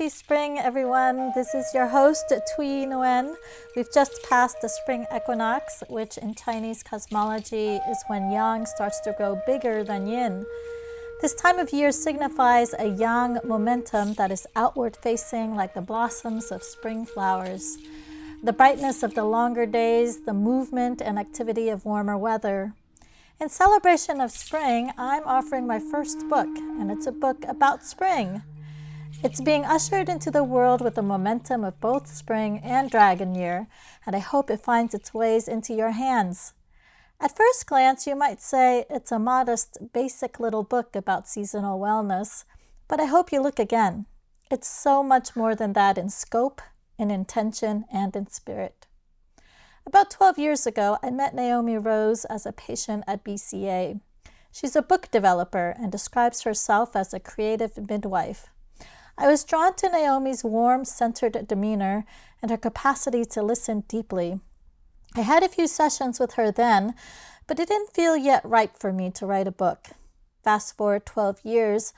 Happy spring, everyone. This is your host, Thuy Nguyen. We've just passed the spring equinox, which in Chinese cosmology is when yang starts to grow bigger than yin. This time of year signifies a yang momentum that is outward-facing like the blossoms of spring flowers. The brightness of the longer days, the movement and activity of warmer weather. In celebration of spring, I'm offering my first book, and it's a book about spring. It's being ushered into the world with the momentum of both spring and dragon year, and I hope it finds its ways into your hands. At first glance, you might say it's a modest, basic little book about seasonal wellness, but I hope you look again. It's so much more than that in scope, in intention, and in spirit. About 12 years ago, I met Naomi Rose as a patient at BCA. She's a book developer and describes herself as a creative midwife. I was drawn to Naomi's warm, centered demeanor and her capacity to listen deeply. I had a few sessions with her then, but it didn't feel yet ripe for me to write a book. Fast forward 12 years,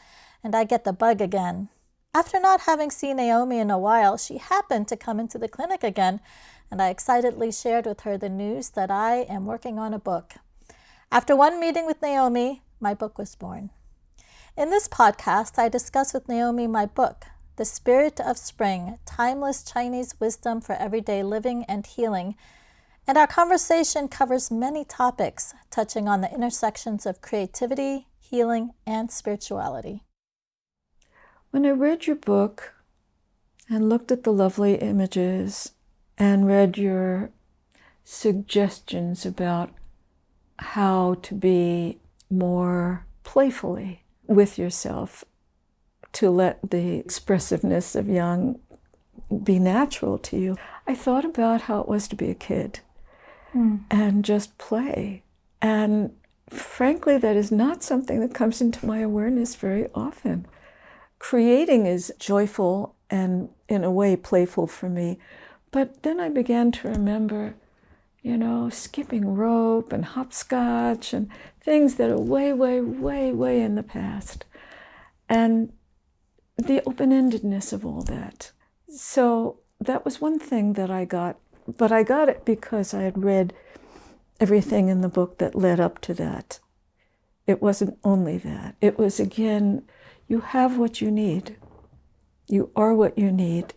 and I get the bug again. After not having seen Naomi in a while, she happened to come into the clinic again, and I excitedly shared with her the news that I am working on a book. After one meeting with Naomi, my book was born. In this podcast, I discuss with Naomi my book, The Spirit of Spring, Timeless Chinese Wisdom for Everyday Living and Healing, and our conversation covers many topics, touching on the intersections of creativity, healing, and spirituality. When I read your book and looked at the lovely images and read your suggestions about how to be more playfully with yourself, to let the expressiveness of yang be natural to you, I thought about how it was to be a kid and just play. And frankly, that is not something that comes into my awareness very often. Creating is joyful and in a way playful for me. But then I began to remember, skipping rope and hopscotch and things that are way, way, way, way in the past. And the open-endedness of all that. So that was one thing that I got. But I got it because I had read everything in the book that led up to that. It wasn't only that. It was, again, you have what you need. You are what you need.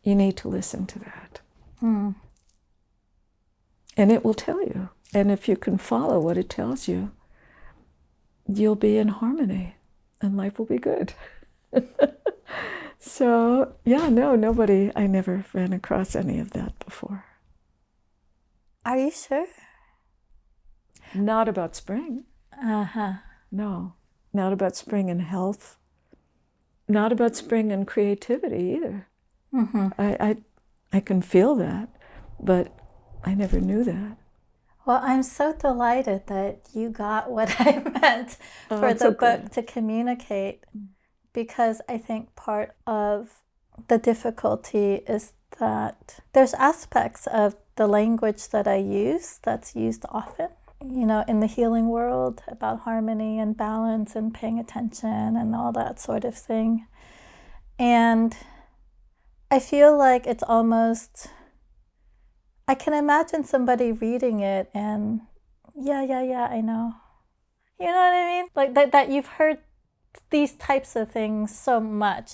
You need to listen to that. And it will tell you. And if you can follow what it tells you, you'll be in harmony and life will be good. So, I never ran across any of that before. Are you sure? Not about spring. No, not about spring and health. Not about spring and creativity either. I can feel that, but I never knew that. Well, I'm so delighted that you got what I meant for the book to communicate, because I think part of the difficulty is that there's aspects of the language that I use that's used often, in the healing world, about harmony and balance and paying attention and all that sort of thing. And I feel like it's almost, I can imagine somebody reading it and, I know. You know what I mean? Like that you've heard these types of things so much.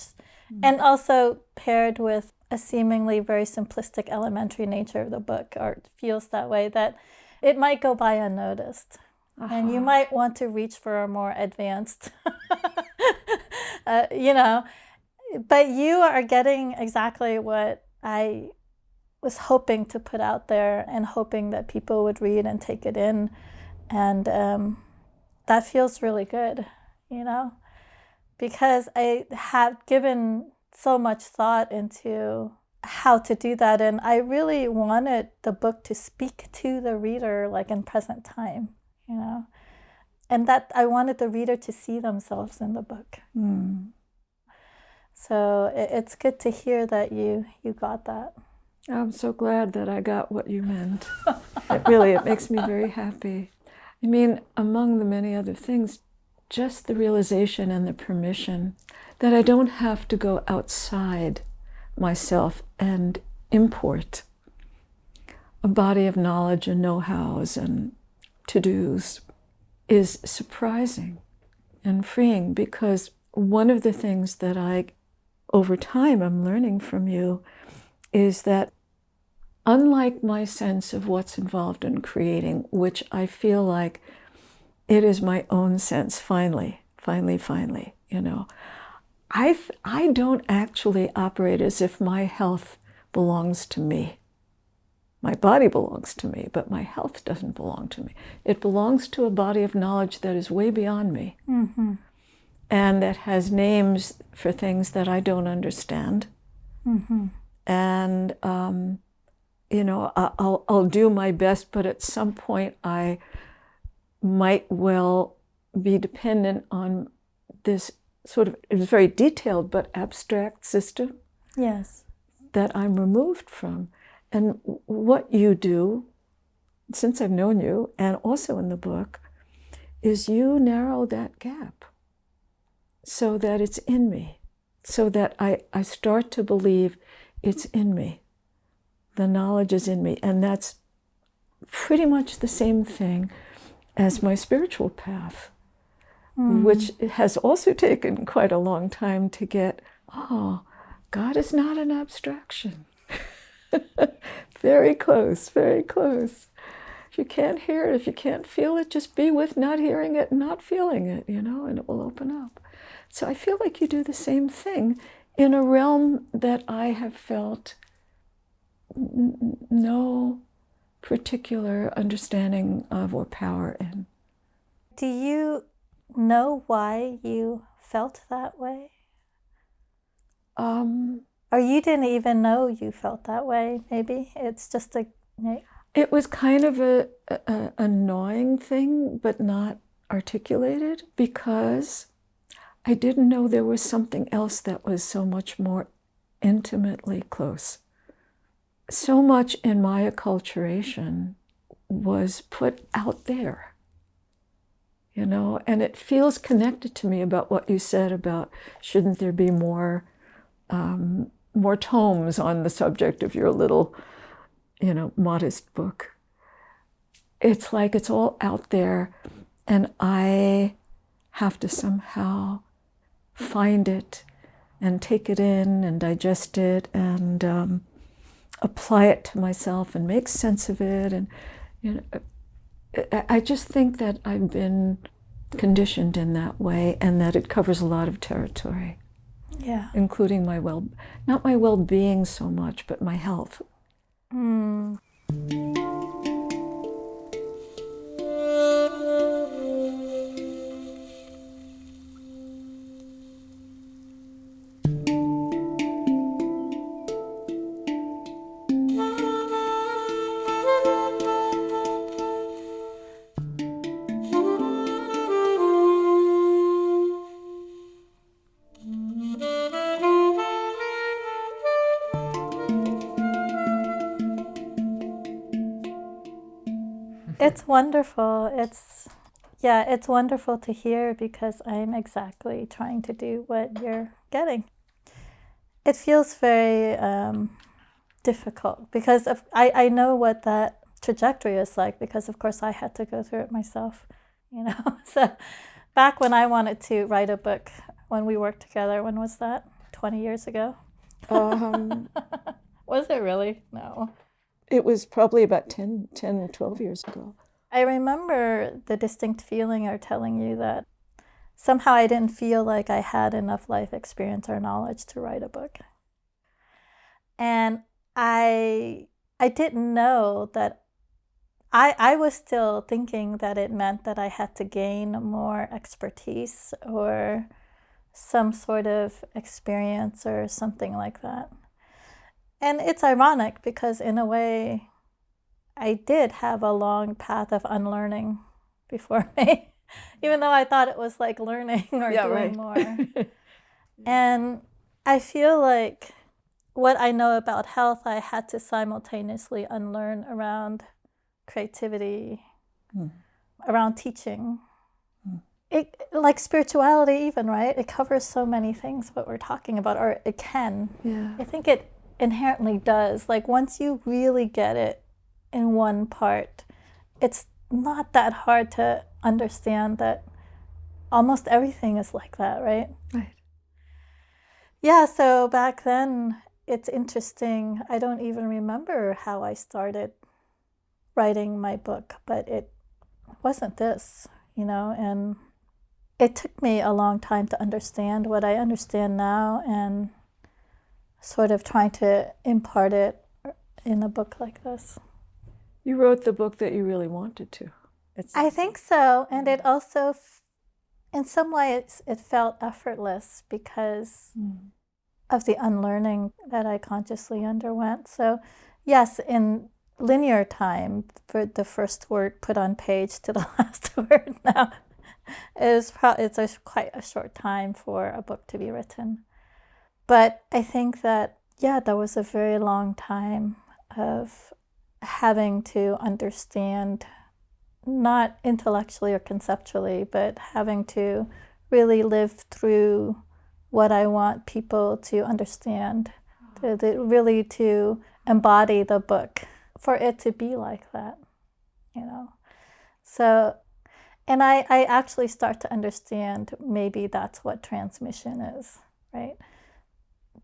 And also paired with a seemingly very simplistic elementary nature of the book, or it feels that way, that it might go by unnoticed. And you might want to reach for a more advanced, but you are getting exactly what I was hoping to put out there and hoping that people would read and take it in. And that feels really good, because I have given so much thought into how to do that. And I really wanted the book to speak to the reader, like in present time, and that I wanted the reader to see themselves in the book. So it's good to hear that you got that. I'm so glad that I got what you meant. It makes me very happy. I mean, among the many other things, just the realization and the permission that I don't have to go outside myself and import a body of knowledge and know-hows and to-dos is surprising and freeing, because one of the things that over time, I'm learning from you is that unlike my sense of what's involved in creating, which I feel like it is my own sense, finally, you know, I don't actually operate as if my health belongs to me. My body belongs to me, but my health doesn't belong to me. It belongs to a body of knowledge that is way beyond me, Mm-hmm. and that has names for things that I don't understand. Mm-hmm. And, you know, I'll do my best, but at some point I might well be dependent on this sort of, it was very detailed but abstract system. Yes. That I'm removed from. And what you do, since I've known you, and also in the book, is you narrow that gap so that it's in me, so that I start to believe it's in me. The knowledge is in me. And that's pretty much the same thing as my spiritual path, which has also taken quite a long time to get, oh, God is not an abstraction. Very close, very close. If you can't hear it, if you can't feel it, just be with not hearing it and not feeling it, you know, and it will open up. So I feel like you do the same thing in a realm that I have felt no particular understanding of or power in. Do you know why you felt that way? Or you didn't even know you felt that way, maybe? It's just a... It was kind of a gnawing thing, but not articulated, because I didn't know there was something else that was so much more intimately close. So much in my acculturation was put out there, you know, and it feels connected to me about what you said about shouldn't there be more tomes on the subject of your little, you know, modest book. It's like it's all out there, and I have to somehow find it and take it in and digest it and apply it to myself and make sense of it. And you know, I just think that I've been conditioned in that way, and that it covers a lot of territory. Yeah. Including not my well-being so much, but my health. It's wonderful. It's wonderful to hear, because I'm exactly trying to do what you're getting. It feels very difficult, because I know what that trajectory is like, because of course I had to go through it myself, you know. So back when I wanted to write a book, when we worked together, when was that? 20 years ago? Was it really? No. It was probably about 10, 12 years ago. I remember the distinct feeling of telling you that somehow I didn't feel like I had enough life experience or knowledge to write a book. And I didn't know that I was still thinking that it meant that I had to gain more expertise or some sort of experience or something like that. And it's ironic, because in a way, I did have a long path of unlearning before me, even though I thought it was like learning or doing more. And I feel like what I know about health, I had to simultaneously unlearn around creativity, around teaching. it, like spirituality even, right? It covers so many things what we're talking about, or it can. Yeah. I think it inherently does. Like once you really get it in one part, it's not that hard to understand that almost everything is like that, right? Right. Yeah, so back then, it's interesting. I don't even remember how I started writing my book, but it wasn't this, and it took me a long time to understand what I understand now and sort of trying to impart it in a book like this. You wrote the book that you really wanted to. I think so. And it also, in some ways, it felt effortless because of the unlearning that I consciously underwent. So, yes, in linear time, for the first word put on page to the last word now, it's quite a short time for a book to be written. But I think that, there was a very long time of having to understand, not intellectually or conceptually, but having to really live through what I want people to understand, really to embody the book for it to be like that, So, and I actually start to understand maybe that's what transmission is, right?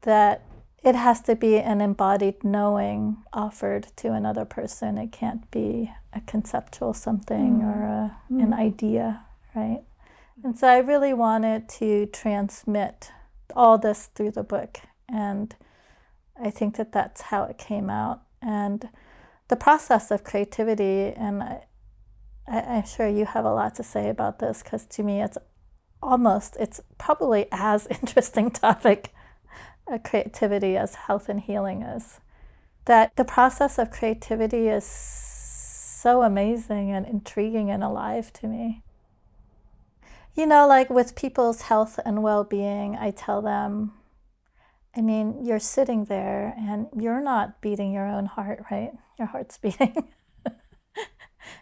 That it has to be an embodied knowing offered to another person. It can't be a conceptual something or an idea, right? And so I really wanted to transmit all this through the book. And I think that that's how it came out. And the process of creativity, and I'm sure you have a lot to say about this, because to me it's probably as interesting topic, creativity, as health and healing is. That the process of creativity is so amazing and intriguing and alive to me. Like with people's health and well-being, I tell them, you're sitting there and you're not beating your own heart, right? Your heart's beating.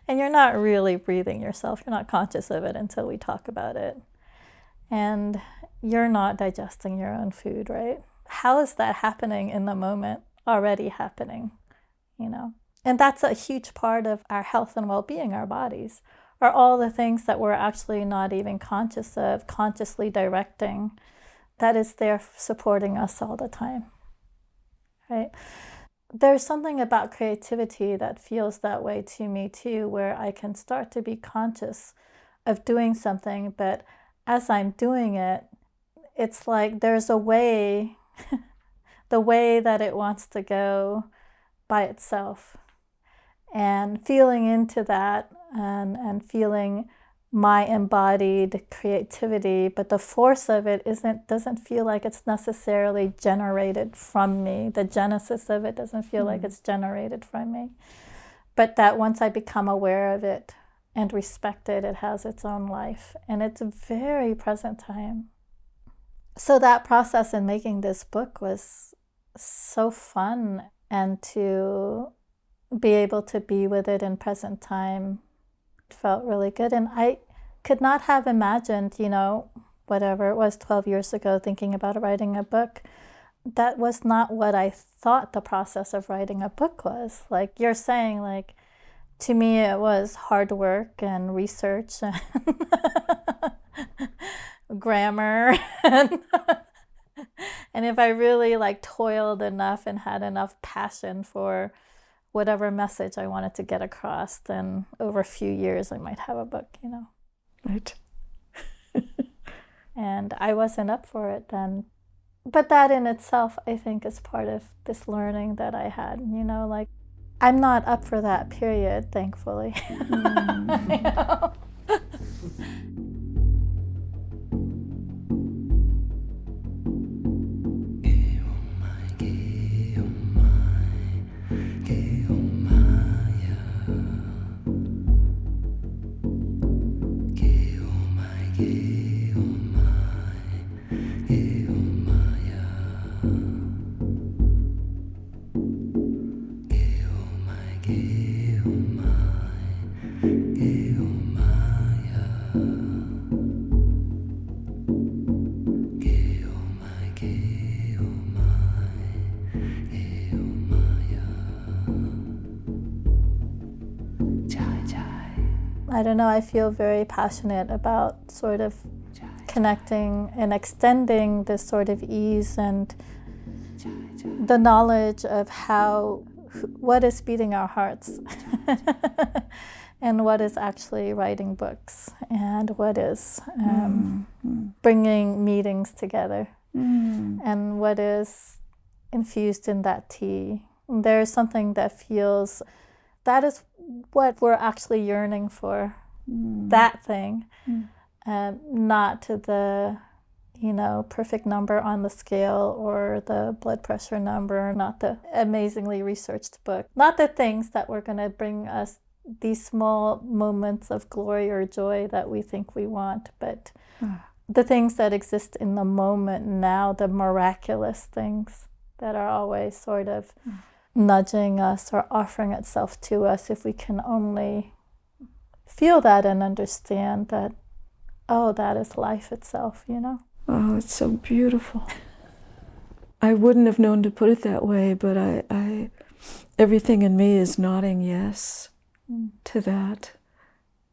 And you're not really breathing yourself. You're not conscious of it until we talk about it. And you're not digesting your own food, right? How is that happening in the moment? Already happening, And that's a huge part of our health and well-being, our bodies, are all the things that we're actually not even conscious of, consciously directing, that is there supporting us all the time, right? There's something about creativity that feels that way to me too, where I can start to be conscious of doing something, but as I'm doing it, it's like there's a way, the way that it wants to go by itself. And feeling into that and feeling my embodied creativity, but the force of it doesn't feel like it's necessarily generated from me. The genesis of it doesn't feel like it's generated from me. But that once I become aware of it and respect it, it has its own life. And it's a very present time. So that process in making this book was so fun, and to be able to be with it in present time felt really good. And I could not have imagined, whatever it was 12 years ago, thinking about writing a book. That was not what I thought the process of writing a book was. Like you're saying, like, to me it was hard work and research and grammar and if I really toiled enough and had enough passion for whatever message I wanted to get across, then over a few years I might have a book, Right. And I wasn't up for it then. But that in itself, I think, is part of this learning that I had, I'm not up for that, period, thankfully. Ge oh my, I don't know, I feel very passionate about sort of connecting and extending this sort of ease and the knowledge of what is feeding our hearts and what is actually writing books and what is bringing meetings together and what is infused in that tea. There's something that feels, that is what we're actually yearning for, that thing, not the perfect number on the scale or the blood pressure number, not the amazingly researched book, not the things that were going to bring us these small moments of glory or joy that we think we want, but the things that exist in the moment now, the miraculous things that are always sort of nudging us or offering itself to us if we can only feel that and understand that, oh, that is life itself, Oh, it's so beautiful. I wouldn't have known to put it that way, but I everything in me is nodding yes to that.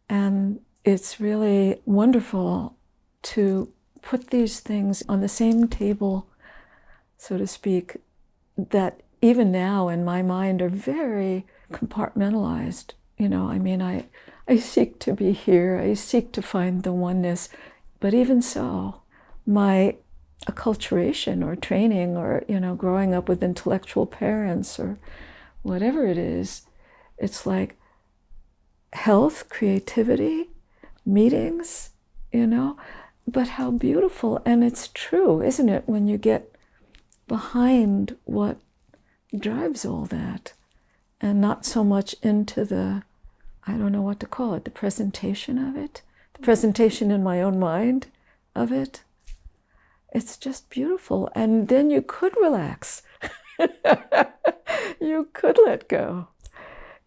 And it's really wonderful to put these things on the same table, so to speak, that even now in my mind are very compartmentalized. I seek to be here, I seek to find the oneness, but even so, my acculturation or training or, growing up with intellectual parents or whatever it is, it's like health, creativity, meetings, but how beautiful. And it's true, isn't it, when you get behind what drives all that and not so much into the, I don't know what to call it, the presentation of it, the presentation in my own mind of it. It's just beautiful. And then you could relax. You could let go.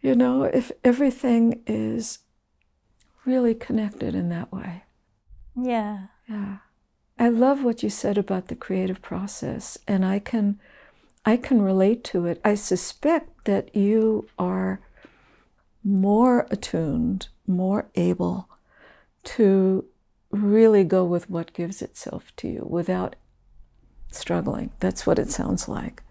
If everything is really connected in that way. Yeah. Yeah. I love what you said about the creative process, and I can relate to it. I suspect that you are more attuned, more able to really go with what gives itself to you without struggling. That's what it sounds like,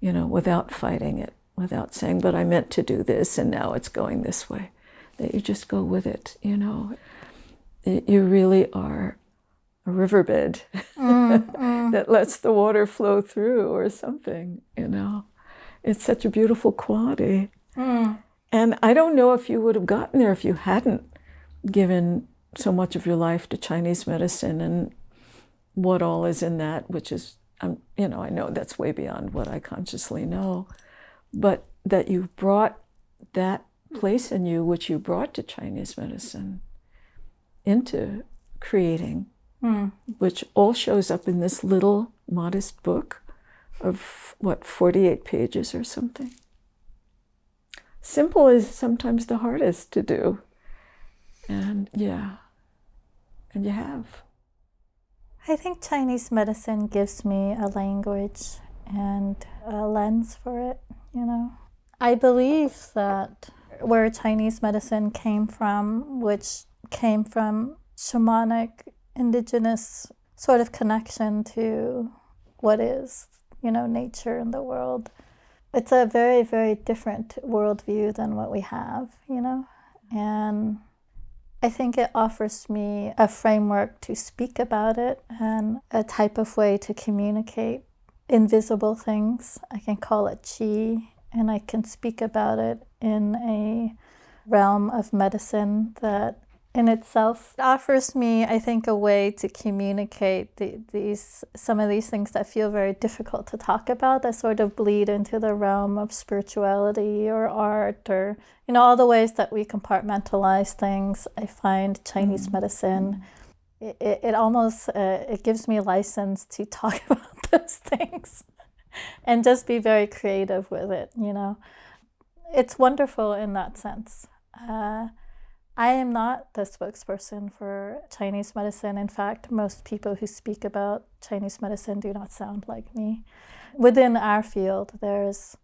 without fighting it, without saying, but I meant to do this and now it's going this way. That you just go with it, You really are a riverbed that lets the water flow through or something, It's such a beautiful quality. And I don't know if you would have gotten there if you hadn't given so much of your life to Chinese medicine and what all is in that, which is, I know that's way beyond what I consciously know, but that you've brought that place in you, which you brought to Chinese medicine, into creating, which all shows up in this little modest book of, 48 pages or something. Simple is sometimes the hardest to do. And and you have. I think Chinese medicine gives me a language and a lens for it, I believe that where Chinese medicine came from, which came from shamanic, indigenous sort of connection to what is, nature and the world. It's a very, very different worldview than what we have, and I think it offers me a framework to speak about it and a type of way to communicate invisible things. I can call it qi, and I can speak about it in a realm of medicine that in itself offers me, I think, a way to communicate some of these things that feel very difficult to talk about, that sort of bleed into the realm of spirituality or art or, all the ways that we compartmentalize things. I find Chinese medicine, it almost, it gives me license to talk about those things and just be very creative with it, It's wonderful in that sense. I am not the spokesperson for Chinese medicine. In fact, most people who speak about Chinese medicine do not sound like me. Within our field, there's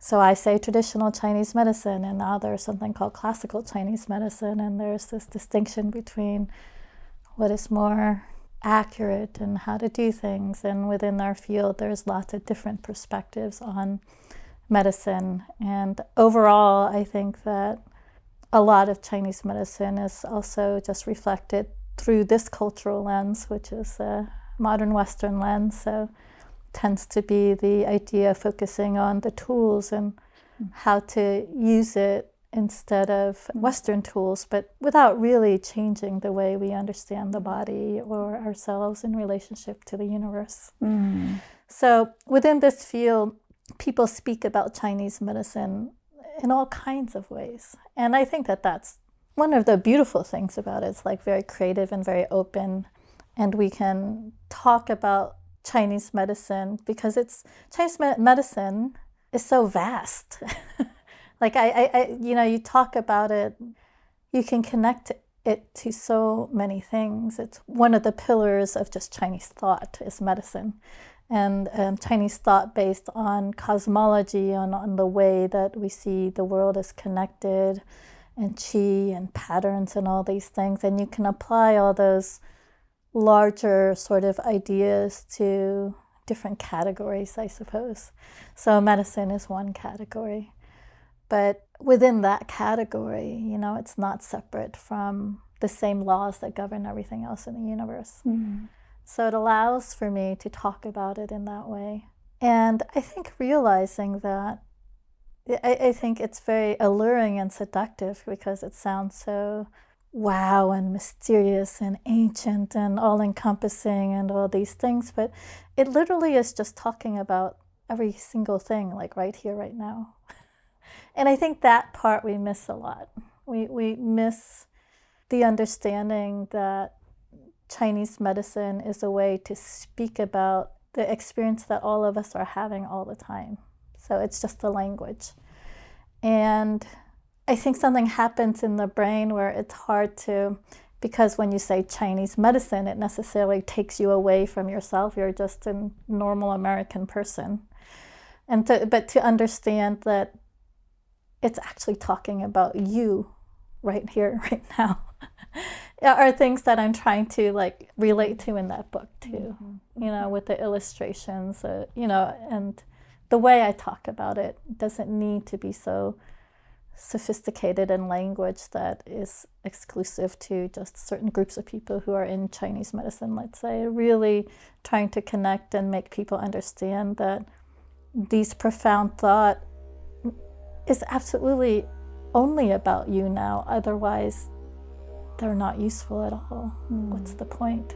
So I say traditional Chinese medicine, and now there's something called classical Chinese medicine, and there's this distinction between what is more accurate and how to do things. And within our field, there's lots of different perspectives on medicine. And overall, I think that a lot of Chinese medicine is also just reflected through this cultural lens, which is a modern Western lens. So tends to be the idea of focusing on the tools and how to use it instead of Western tools, but without really changing the way we understand the body or ourselves in relationship to the universe. So within this field, people speak about Chinese medicine in all kinds of ways. And I think that that's one of the beautiful things about it. It's like very creative and very open. And we can talk about Chinese medicine because Chinese medicine is so vast. Like you talk about it, you can connect it to so many things. It's one of the pillars of just Chinese thought is medicine. And Chinese thought based on cosmology, on the way that we see the world is connected, and qi and patterns and all these things. And you can apply all those larger sort of ideas to different categories, I suppose. So medicine is one category. But within that category, it's not separate from the same laws that govern everything else in the universe. So it allows for me to talk about it in that way. And I think realizing that, I think it's very alluring and seductive because it sounds so wow and mysterious and ancient and all-encompassing and all these things. But it literally is just talking about every single thing, like right here, right now. And I think that part we miss a lot. We miss the understanding that Chinese medicine is a way to speak about the experience that all of us are having all the time. So it's just a language. And I think something happens in the brain where it's hard to, because when you say Chinese medicine, it necessarily takes you away from yourself. You're just a normal American person. But to understand that it's actually talking about you right here, right now, are things that I'm trying to relate to in that book too, with the illustrations, and the way I talk about it doesn't need to be so sophisticated in language that is exclusive to just certain groups of people who are in Chinese medicine, let's say. Really trying to connect and make people understand that these profound thought is absolutely only about you now. Otherwise, they're not useful at all. What's the point?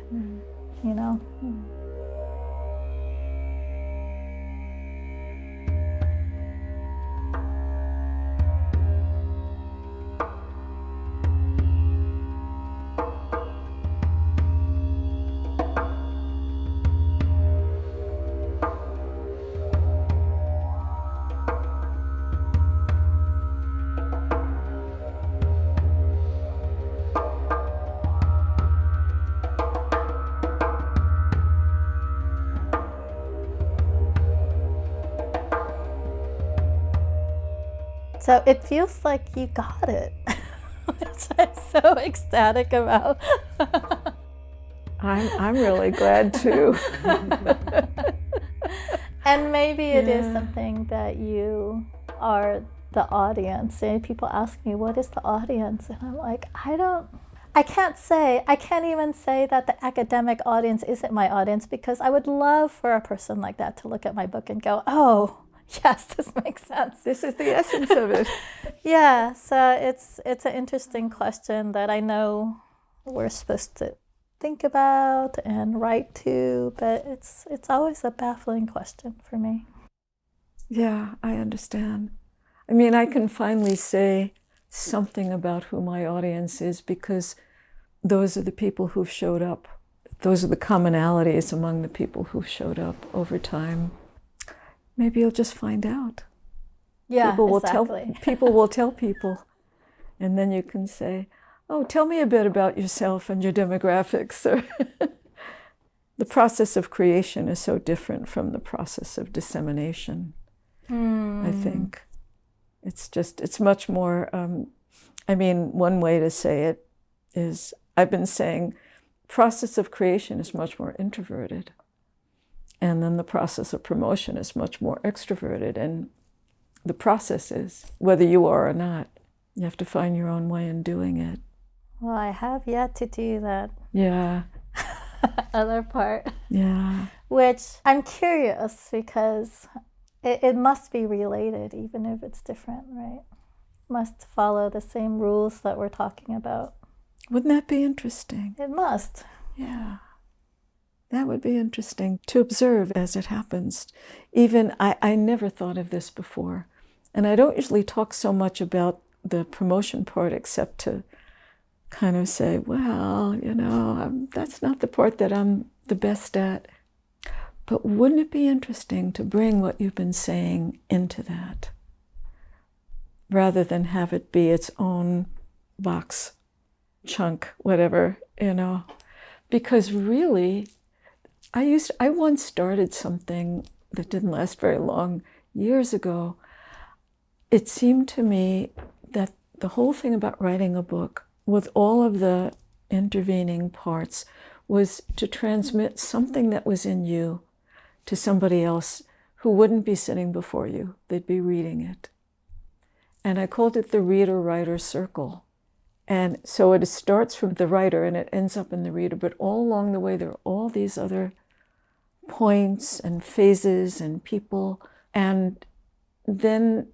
So it feels like you got it, which I'm so ecstatic about. I'm really glad too. And maybe it is something that you are the audience. And people ask me, what is the audience? And I'm like, I can't even say that the academic audience isn't my audience, because I would love for a person like that to look at my book and go, oh, yes, this makes sense. This is the essence of it. Yeah, so it's an interesting question that I know we're supposed to think about and write to, but it's always a baffling question for me. Yeah, I understand. I mean, I can finally say something about who my audience is because those are the people who've showed up. Those are the commonalities among the people who've showed up over time. Maybe you'll just find out. Yeah, people will exactly. People will tell people. And then you can say, oh, tell me a bit about yourself and your demographics. The process of creation is so different from the process of dissemination. I think. It's much more, one way to say it is, I've been saying, process of creation is much more introverted. And then the process of promotion is much more extroverted. And the process is, whether you are or not, you have to find your own way in doing it. Well, I have yet to do that. Yeah. Other part. Yeah. Which I'm curious, because it must be related, even if it's different, right? Must follow the same rules that we're talking about. Wouldn't that be interesting? It must. Yeah. That would be interesting to observe as it happens. Even I never thought of this before. And I don't usually talk so much about the promotion part, except to kind of say, well, that's not the part that I'm the best at. But wouldn't it be interesting to bring what you've been saying into that, rather than have it be its own box, chunk, whatever, Because really, I once started something that didn't last very long, years ago. It seemed to me that the whole thing about writing a book, with all of the intervening parts, was to transmit something that was in you to somebody else who wouldn't be sitting before you. They'd be reading it. And I called it the reader-writer circle. And so it starts from the writer and it ends up in the reader, but all along the way there are all these other points and phases and people, and then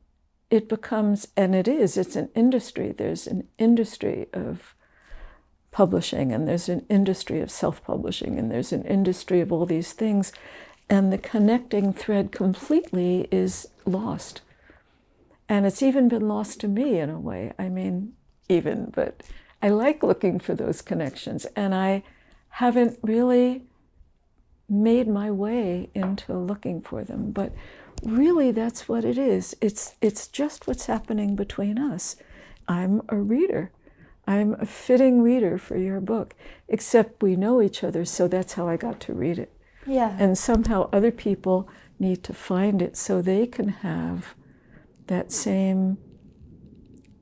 it becomes, and it's an industry. There's an industry of publishing, and there's an industry of self-publishing, and there's an industry of all these things, and the connecting thread completely is lost. And it's even been lost to me in a way. But I like looking for those connections, and I haven't really made my way into looking for them. But really, that's what it is. It's just what's happening between us. I'm a reader. I'm a fitting reader for your book, except we know each other, so that's how I got to read it. Yeah. And somehow other people need to find it so they can have that same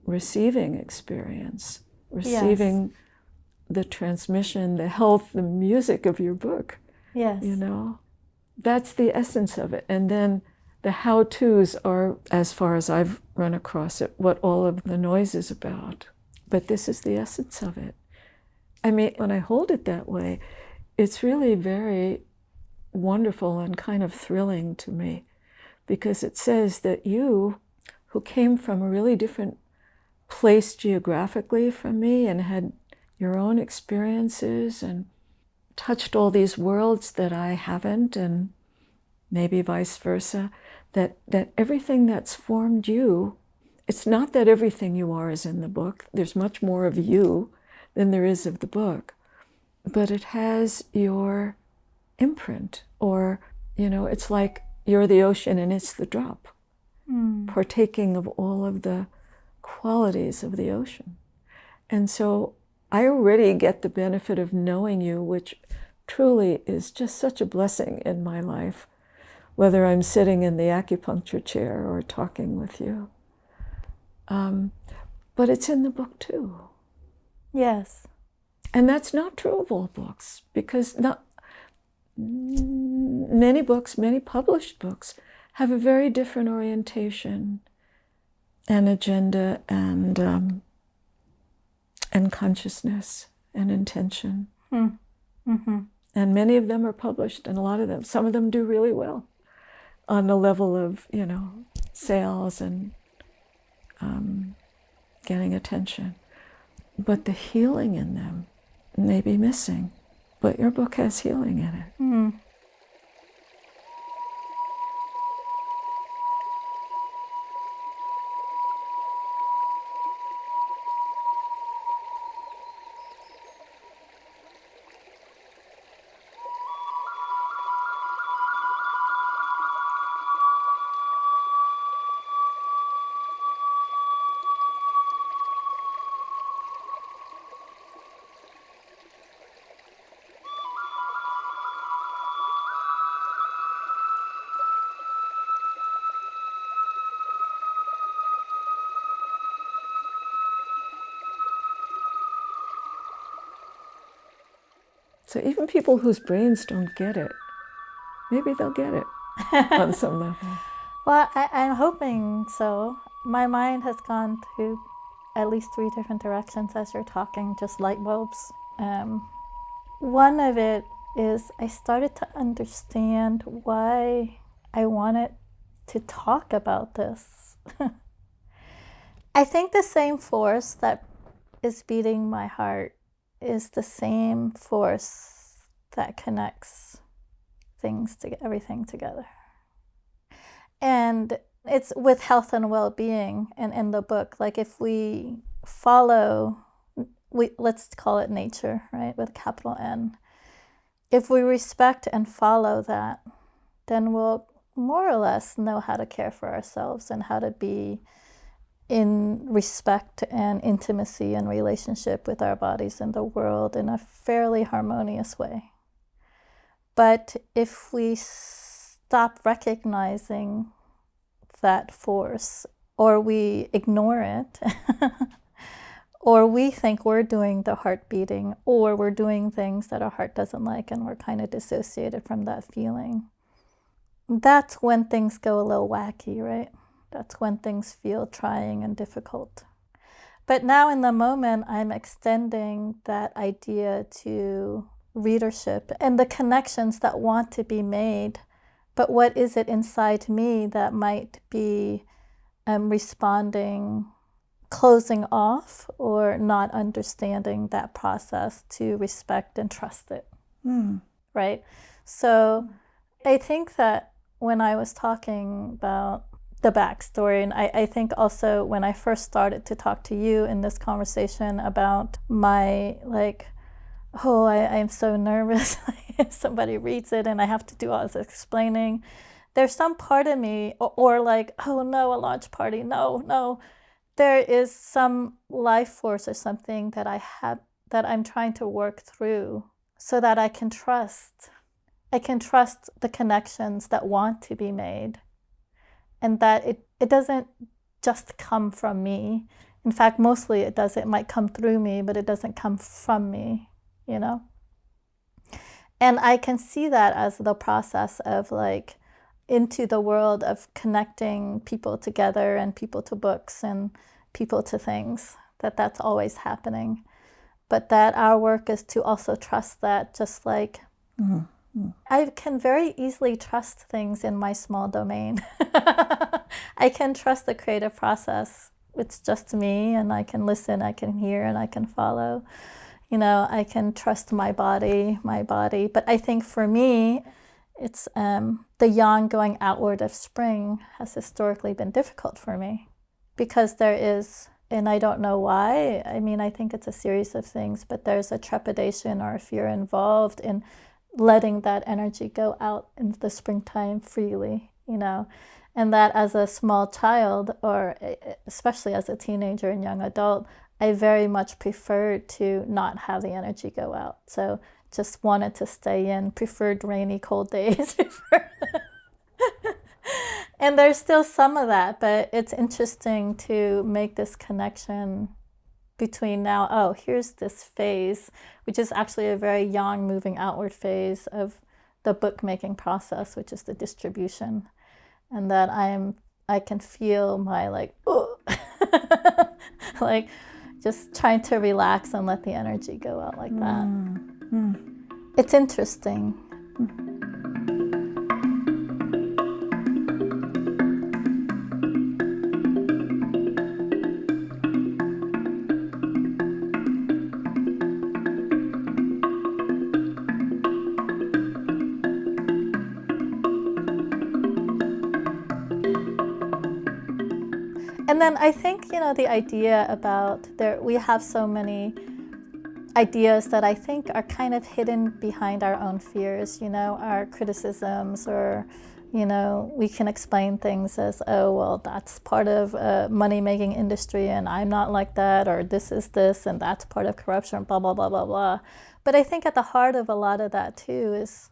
receiving experience, receiving the transmission, the health, the music of your book. Yes. That's the essence of it. And then the how-tos are, as far as I've run across it, what all of the noise is about. But this is the essence of it. When I hold it that way, it's really very wonderful and kind of thrilling to me, because it says that you, who came from a really different place geographically from me and had your own experiences and touched all these worlds that I haven't, and maybe vice versa, that everything that's formed you, it's not that everything you are is in the book. There's much more of you than there is of the book. But it has your imprint, or, it's like you're the ocean and it's the drop, partaking of all of the qualities of the ocean. And so I already get the benefit of knowing you, which truly is just such a blessing in my life, whether I'm sitting in the acupuncture chair or talking with you. But it's in the book too. Yes. And that's not true of all books, because many books, many published books, have a very different orientation and agenda and consciousness and intention. Mm-hmm. And many of them are published, and some of them do really well on the level of, sales and getting attention. But the healing in them may be missing. But your book has healing in it. Mm. So even people whose brains don't get it, maybe they'll get it on some level. Well, I'm hoping so. My mind has gone through at least 3 different directions as you're talking, just light bulbs. One of it is I started to understand why I wanted to talk about this. I think the same force that is beating my heart is the same force that connects everything together. And it's with health and well-being, and in the book, like if we follow, let's call it nature, right, with a capital N. If we respect and follow that, then we'll more or less know how to care for ourselves and how to be in respect and intimacy and relationship with our bodies and the world in a fairly harmonious way. But if we stop recognizing that force, or we ignore it, or we think we're doing the heart beating, or we're doing things that our heart doesn't like and we're kind of dissociated from that feeling, that's when things go a little wacky, right? That's when things feel trying and difficult. But now in the moment, I'm extending that idea to readership and the connections that want to be made. But what is it inside me that might be responding, closing off, or not understanding that process to respect and trust it, right? So I think that when I was talking about the backstory, and I think also when I first started to talk to you in this conversation about my, like, oh, I'm so nervous if somebody reads it and I have to do all this explaining. There's some part of me, or like, oh no, a launch party, no. There is some life force or something that I have, that I'm trying to work through so that I can trust. I can trust the connections that want to be made, and that it doesn't just come from me. In fact, mostly it does. It might come through me, but it doesn't come from me, you know? And I can see that as the process of, like, into the world of connecting people together and people to books and people to things, that's always happening. But that our work is to also trust that, just like I can very easily trust things in my small domain. I can trust the creative process. It's just me, and I can listen, I can hear, and I can follow. You know, I can trust my body. But I think for me, it's the yang going outward of spring has historically been difficult for me, because there is, and I don't know why, I mean, I think it's a series of things, but there's a trepidation or a fear involved in letting that energy go out into the springtime freely, you know. And that as a small child, or especially as a teenager and young adult, I very much preferred to not have the energy go out. So just wanted to stay in, preferred rainy, cold days. And there's still some of that, but it's interesting to make this connection between now, oh, here's this phase, which is actually a very yang moving outward phase of the book-making process, which is the distribution. And that I can feel my, like, oh, like, just trying to relax and let the energy go out like that. It's interesting. And then I think, you know, the idea about we have so many ideas that I think are kind of hidden behind our own fears, you know, our criticisms, or, you know, we can explain things as, oh, well, that's part of a money-making industry and I'm not like that, or this is this and that's part of corruption, blah, blah, blah, blah, blah. But I think at the heart of a lot of that too is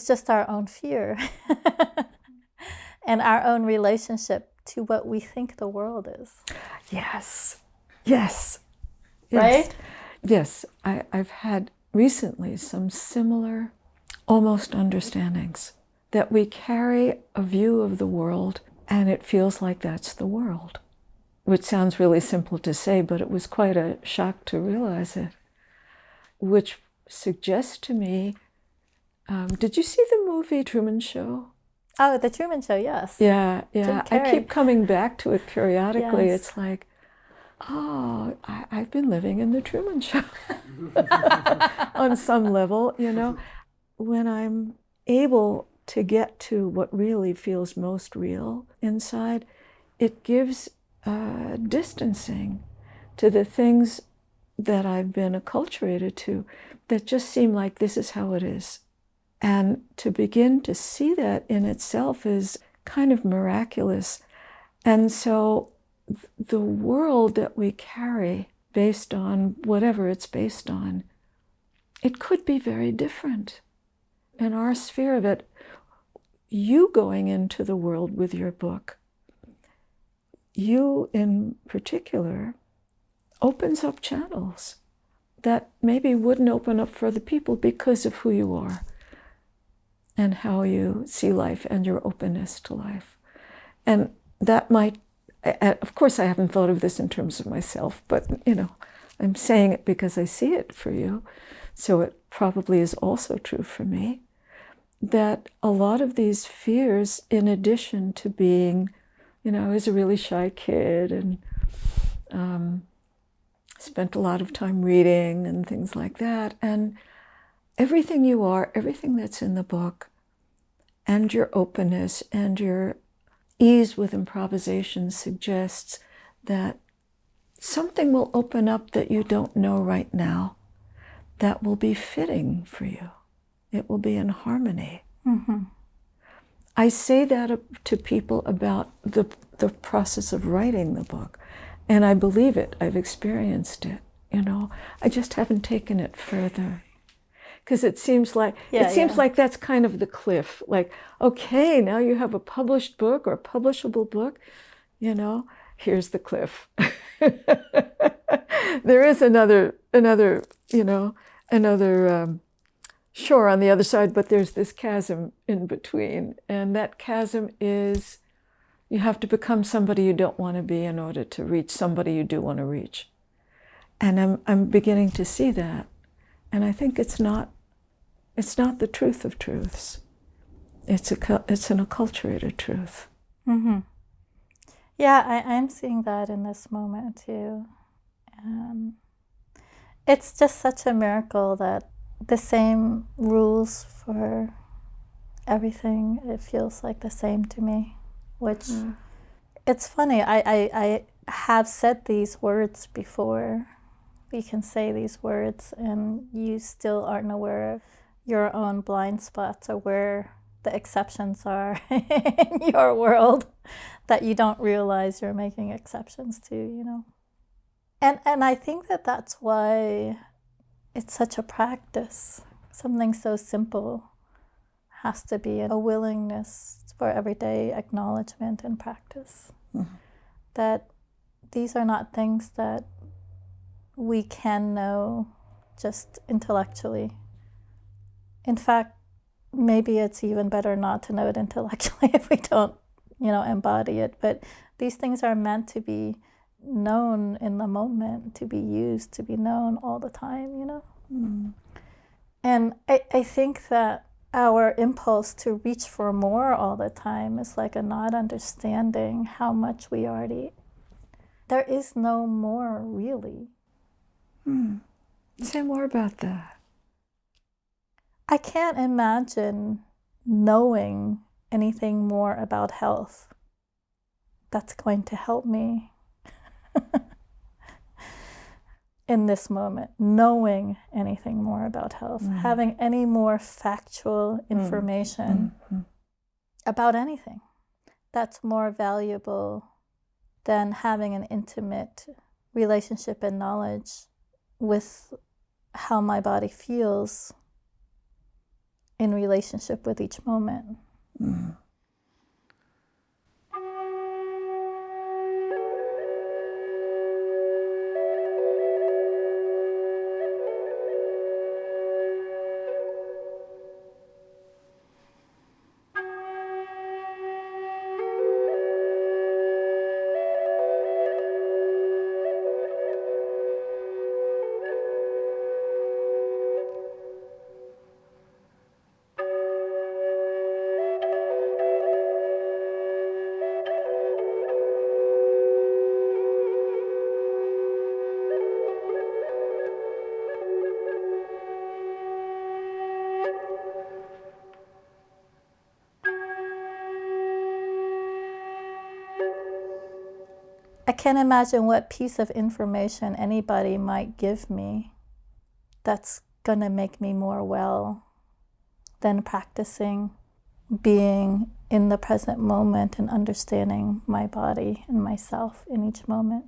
just our own fear and our own relationship to what we think the world is. Yes. Right? Yes. I've had recently some similar, almost understandings, that we carry a view of the world and it feels like that's the world, which sounds really simple to say, but it was quite a shock to realize it, which suggests to me, did you see the movie Truman Show? Oh, The Truman Show, yes. Yeah. Jim I Carrey. keep coming back to it periodically. Yes. It's like, oh, I've been living in the Truman Show on some level, you know. When I'm able to get to what really feels most real inside, it gives distancing to the things that I've been acculturated to that just seem like this is how it is. And to begin to see that in itself is kind of miraculous. And so the world that we carry, based on whatever it's based on, it could be very different. In our sphere of it, you going into the world with your book, you in particular, opens up channels that maybe wouldn't open up for other people because of who you are and how you see life and your openness to life. And that might, of course, I haven't thought of this in terms of myself, but, you know, I'm saying it because I see it for you. So it probably is also true for me, that a lot of these fears, in addition to being, you know, I was a really shy kid and spent a lot of time reading and things like that. And everything you are, everything that's in the book, and your openness and your ease with improvisation suggests that something will open up that you don't know right now that will be fitting for you. It will be in harmony. Mm-hmm. I say that to people about the process of writing the book, and I believe it. I've experienced it, you know. I just haven't taken it further. Because it seems like like that's kind of the cliff. Like, okay, now you have a published book or a publishable book, you know, here's the cliff. There is another, you know, another shore on the other side, but there's this chasm in between. And that chasm is, you have to become somebody you don't want to be in order to reach somebody you do want to reach. And I'm beginning to see that. And I think it's not the truth of truths. It's an acculturated truth. Mm-hmm. Yeah, I'm seeing that in this moment too. It's just such a miracle that the same rules for everything, it feels like the same to me, which it's funny. I have said these words before. We can say these words and you still aren't aware of your own blind spots or where the exceptions are in your world that you don't realize you're making exceptions to, you know. And I think that that's why it's such a practice. Something so simple has to be a willingness for everyday acknowledgement and practice. Mm-hmm. That these are not things that we can know just intellectually. In fact, maybe it's even better not to know it intellectually if we don't, you know, embody it. But these things are meant to be known in the moment, to be used, to be known all the time, you know? Mm. And I think that our impulse to reach for more all the time is like a not understanding how much we already... There is no more, really. Say more about that. I can't imagine knowing anything more about health that's going to help me in this moment. Knowing anything more about health, having any more factual information about anything that's more valuable than having an intimate relationship and knowledge with how my body feels in relationship with each moment. Mm. I can't imagine what piece of information anybody might give me that's gonna make me more well than practicing being in the present moment and understanding my body and myself in each moment.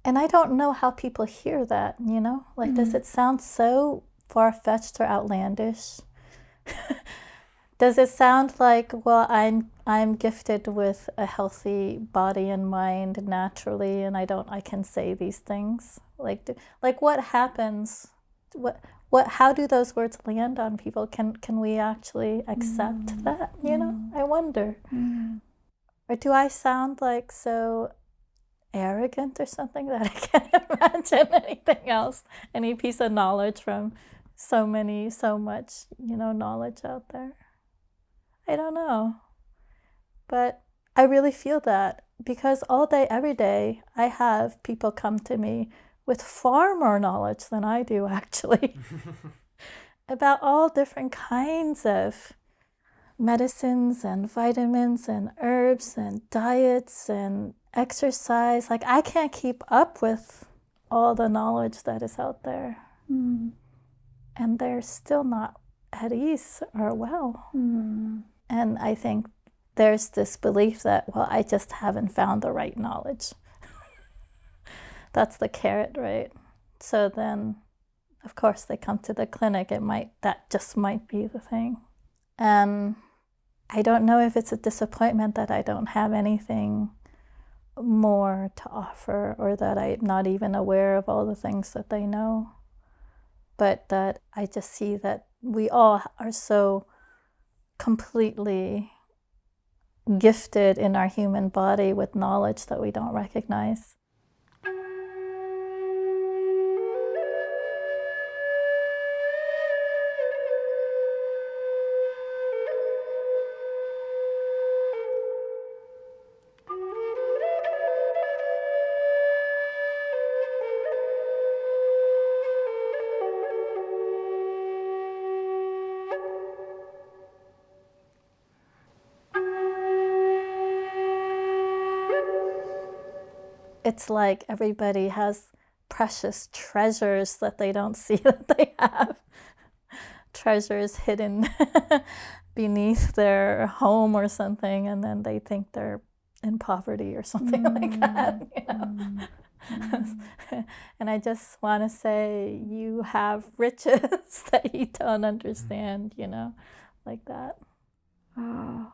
And I don't know how people hear that, you know? Like, does it sound so far-fetched or outlandish? Does it sound like, well, I'm gifted with a healthy body and mind naturally, and I can say these things? Like what happens? How do those words land on people? Can we actually accept that? You know, I wonder. Or do I sound like so arrogant or something that I can't imagine anything else, any piece of knowledge from so much, you know, knowledge out there? I don't know. But I really feel that because all day, every day, I have people come to me with far more knowledge than I do, actually, about all different kinds of medicines and vitamins and herbs and diets and exercise. Like, I can't keep up with all the knowledge that is out there. And they're still not at ease or well. And I think there's this belief that, well, I just haven't found the right knowledge. That's the carrot, right? So then, of course, they come to the clinic. That just might be the thing. And I don't know if it's a disappointment that I don't have anything more to offer, or that I'm not even aware of all the things that they know. But that I just see that we all are so completely gifted in our human body with knowledge that we don't recognize. It's like everybody has precious treasures that they don't see that they have. Treasures hidden beneath their home or something, and then they think they're in poverty or something like that. You know? And I just want to say, you have riches that you don't understand, you know, like that. Oh,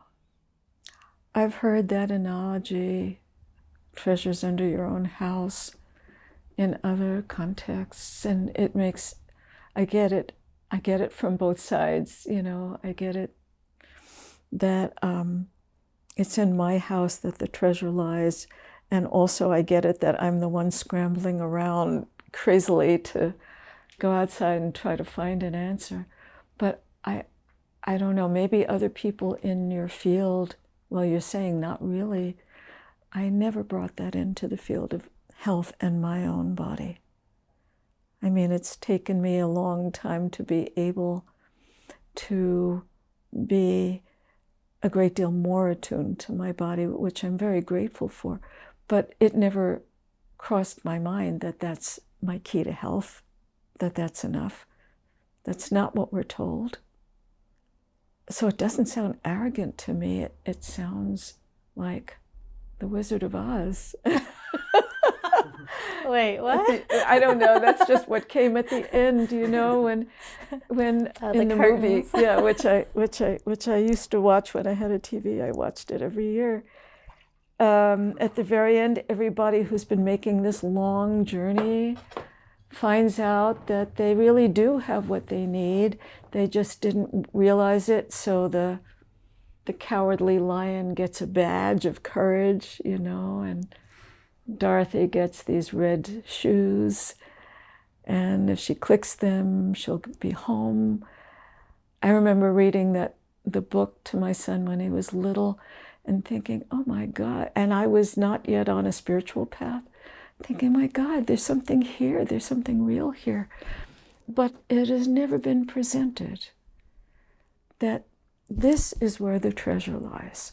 I've heard that analogy, treasures under your own house, in other contexts, and I get it from both sides, you know. I get it that it's in my house that the treasure lies, and also I get it that I'm the one scrambling around crazily to go outside and try to find an answer. But I don't know, maybe other people in your field, well, you're saying not really. I never brought that into the field of health and my own body. I mean, it's taken me a long time to be able to be a great deal more attuned to my body, which I'm very grateful for. But it never crossed my mind that that's my key to health, that that's enough. That's not what we're told. So it doesn't sound arrogant to me. It sounds like the Wizard of Oz. Wait, what? I don't know. That's just what came at the end, you know, when in the movie, yeah, which I used to watch when I had a TV. I watched it every year. At the very end, everybody who's been making this long journey finds out that they really do have what they need. They just didn't realize it. So the cowardly lion gets a badge of courage, you know, and Dorothy gets these red shoes, and if she clicks them, she'll be home. I remember reading the book to my son when he was little and thinking, oh my God, and I was not yet on a spiritual path, thinking, my God, there's something here, there's something real here. But it has never been presented that this is where the treasure lies.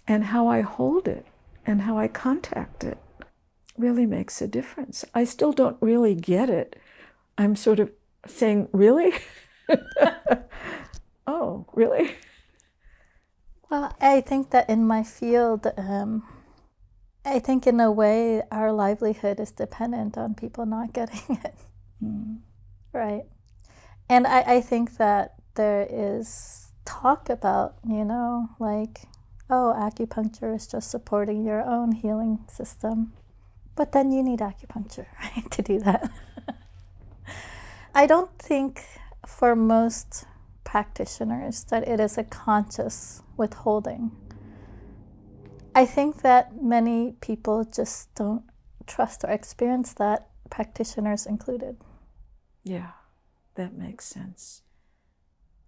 And how I hold it and how I contact it really makes a difference. I still don't really get it. I'm sort of saying, really? Oh, really? Well, I think that in my field, I think in a way our livelihood is dependent on people not getting it. Right. And I think that there is talk about, like, oh, acupuncture is just supporting your own healing system. But then you need acupuncture, right, to do that. I don't think for most practitioners that it is a conscious withholding. I think that many people just don't trust or experience that, practitioners included. Yeah, that makes sense.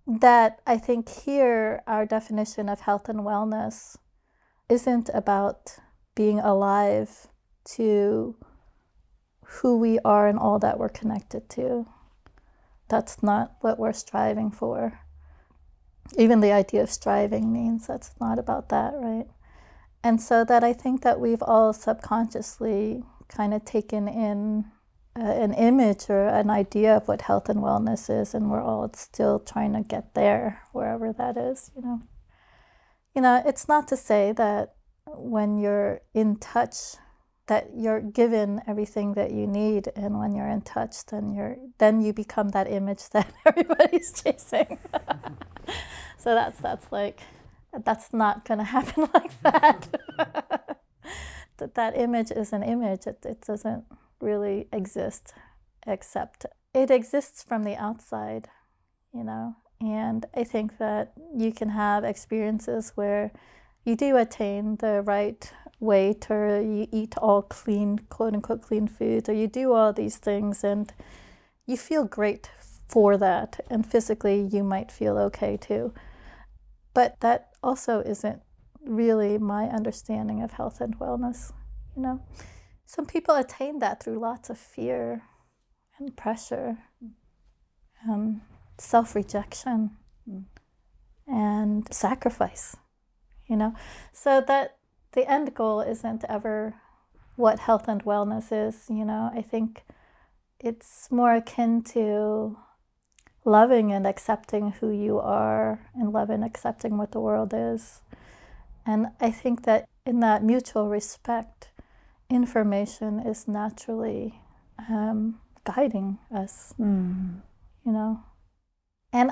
That I think here our definition of health and wellness isn't about being alive to who we are and all that we're connected to. That's not what we're striving for. Even the idea of striving means that's not about that, right? And so that I think that we've all subconsciously kind of taken in an image or an idea of what health and wellness is, and we're all still trying to get there, wherever that is, it's not to say that when you're in touch that you're given everything that you need, and when you're in touch, then you become that image that everybody's chasing. So that's not going to happen like that. That image is an image. It doesn't really exist, except it exists from the outside, And I think that you can have experiences where you do attain the right weight, or you eat all clean, quote unquote, clean foods, or you do all these things and you feel great for that. And physically you might feel okay too. But that also isn't really my understanding of health and wellness, Some people attain that through lots of fear and pressure, self-rejection, and sacrifice, So that the end goal isn't ever what health and wellness is, I think it's more akin to loving and accepting who you are, and loving and accepting what the world is. And I think that in that mutual respect, information is naturally guiding us, And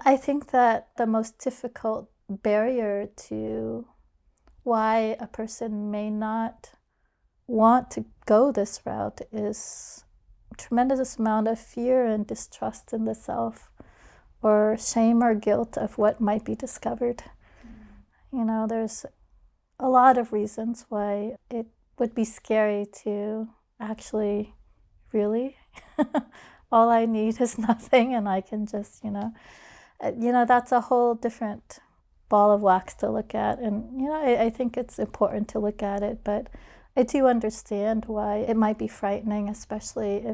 I think that the most difficult barrier to why a person may not want to go this route is a tremendous amount of fear and distrust in the self, or shame or guilt of what might be discovered. There's a lot of reasons why it would be scary to actually, really, all I need is nothing, and I can just, that's a whole different ball of wax to look at. And, I think it's important to look at it, but I do understand why it might be frightening, especially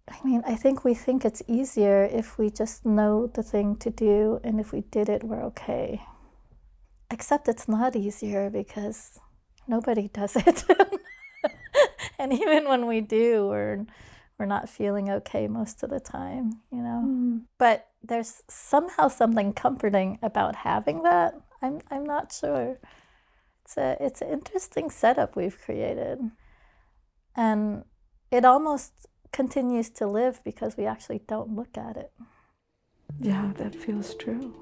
I think we think it's easier if we just know the thing to do, and if we did it, we're okay. Except it's not easier, because nobody does it. And even when we do, we're not feeling okay most of the time, But there's somehow something comforting about having that. I'm not sure. It's an interesting setup we've created. And it almost continues to live because we actually don't look at it. Yeah, that feels true.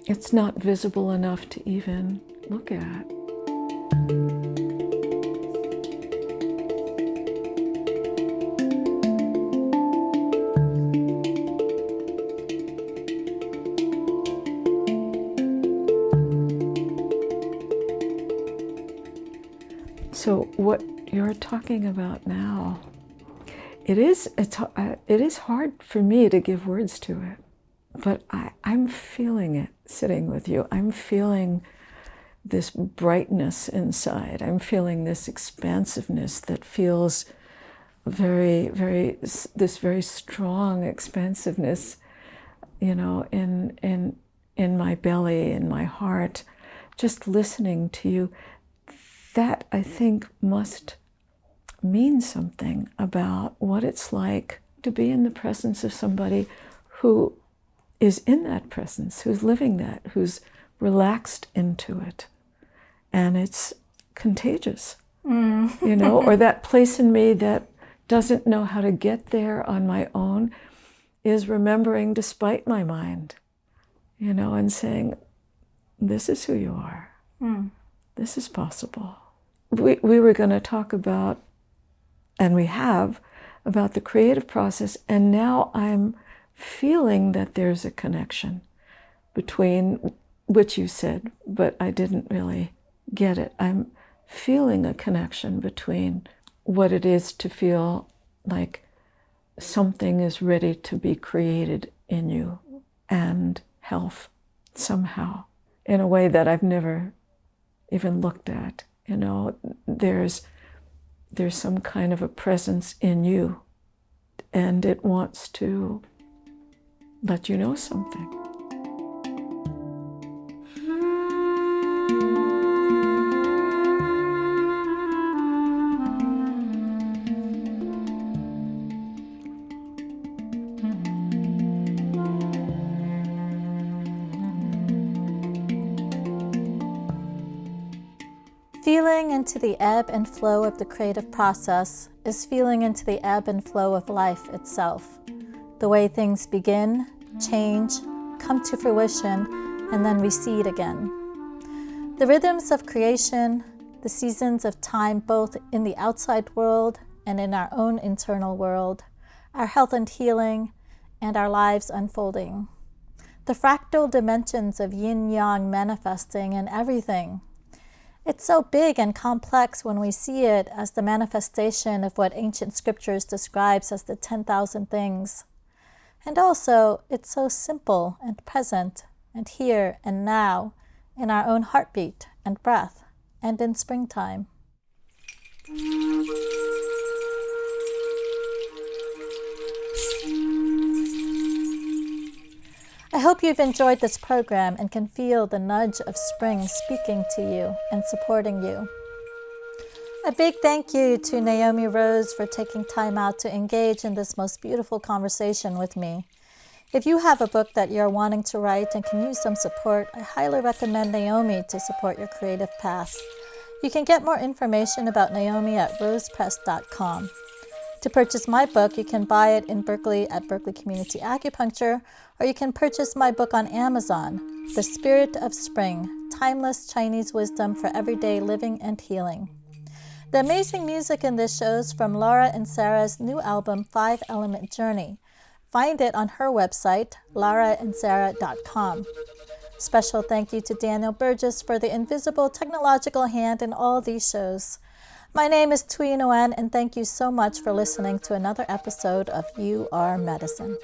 It's not visible enough to even look at. So what you're talking about now, it is hard for me to give words to it, but I'm feeling it sitting with you. I'm feeling this brightness inside. I'm feeling this expansiveness that feels this very strong expansiveness, in my belly, in my heart, just listening to you. that, I think, must mean something about what it's like to be in the presence of somebody who is in that presence, who's living that, who's relaxed into it. And it's contagious, or that place in me that doesn't know how to get there on my own is remembering despite my mind, and saying, this is who you are. This is possible. We were going to talk about, and we have, about the creative process, and now I'm feeling that there's a connection between, which you said, but I didn't really get it. I'm feeling a connection between what it is to feel like something is ready to be created in you and health somehow, in a way that I've never even looked at. There's some kind of a presence in you, and it wants to let you know something. Feeling into the ebb and flow of the creative process is feeling into the ebb and flow of life itself. The way things begin, change, come to fruition, and then recede again. The rhythms of creation, the seasons of time both in the outside world and in our own internal world, our health and healing, and our lives unfolding. The fractal dimensions of yin-yang manifesting in everything. It's so big and complex when we see it as the manifestation of what ancient scriptures describes as the 10,000 things. And also, it's so simple and present and here and now in our own heartbeat and breath and in springtime. I hope you've enjoyed this program and can feel the nudge of spring speaking to you and supporting you. A big thank you to Naomi Rose for taking time out to engage in this most beautiful conversation with me. If you have a book that you're wanting to write and can use some support, I highly recommend Naomi to support your creative path. You can get more information about Naomi at rosepress.com. To purchase my book, you can buy it in Berkeley at Berkeley Community Acupuncture, or you can purchase my book on Amazon, The Spirit of Spring, Timeless Chinese Wisdom for Everyday Living and Healing. The amazing music in this show is from Laura and Sarah's new album, 5 Element Journey. Find it on her website, lauraandsarah.com. Special thank you to Daniel Burgess for the invisible technological hand in all these shows. My name is Thuy, and thank you so much for listening to another episode of You Are Medicine.